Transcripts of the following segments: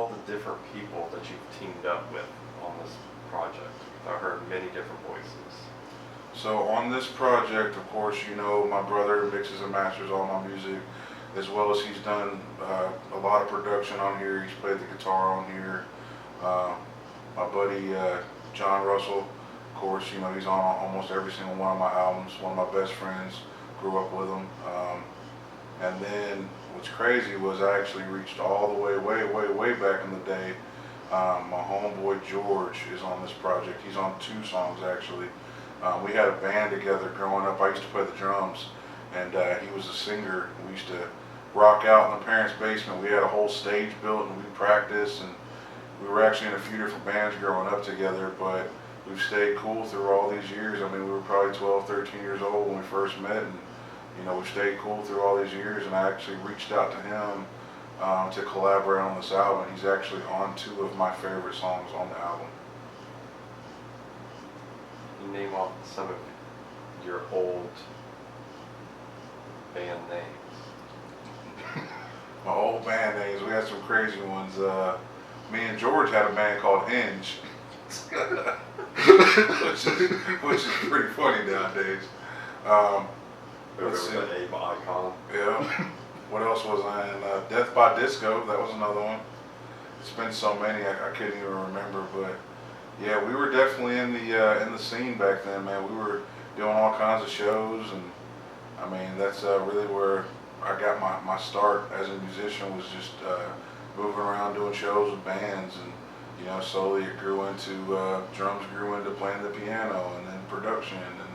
all the different people that you've teamed up with on this project? I heard many different voices. So on this project, of course, you know, my brother mixes and masters all my music, as well as he's done a lot of production on here. He's played the guitar on here. My buddy John Russell, of course, you know, he's on almost every single one of my albums. One of my best friends, grew up with him. And then what's crazy was I actually reached all the way, way back in the day. My homeboy George is on this project. He's on 2 songs actually. We had a band together growing up. I used to play the drums, and he was a singer. We used to rock out in the parents' basement. We had a whole stage built, and we practiced, and we were actually in a few different bands growing up together, but we've stayed cool through all these years. I mean, we were probably 12, 13 years old when we first met, and you know, we've stayed cool through all these years, and I actually reached out to him to collaborate on this album. He's actually on 2 of my favorite songs on the album. You name off some of your old band names. My old band names, we had some crazy ones. Me and George had a band called Hinge, which is pretty funny nowadays. Let's see. The Abe icon. Yeah. What else was I in? Death by Disco, that was another one. It's been so many, I couldn't even remember, but yeah, we were definitely in the scene back then, man. We were doing all kinds of shows, and I mean, that's really where I got my start as a musician, was just moving around doing shows with bands, and you know, slowly it grew into drums grew into playing the piano, and then production, and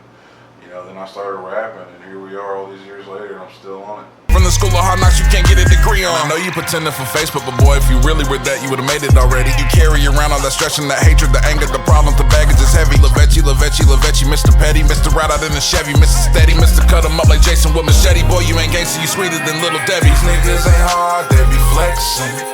you know, then I started rapping, and here we are all these years later, and I'm still on it. From the school of hard knocks, you can't get a degree on. I know you pretending for Facebook, but boy, if you really were that, you would've made it already. You carry around all that stress and that hatred, the anger, the problem, the baggage is heavy. Lavetti, Mr. Petty, Mr. Ride out in the Chevy, Mr. Steady, Mr. Cut 'em up like Jason with machete. Boy, you ain't gangster, you sweeter than Little Debbie. These niggas ain't hard, they be flexing.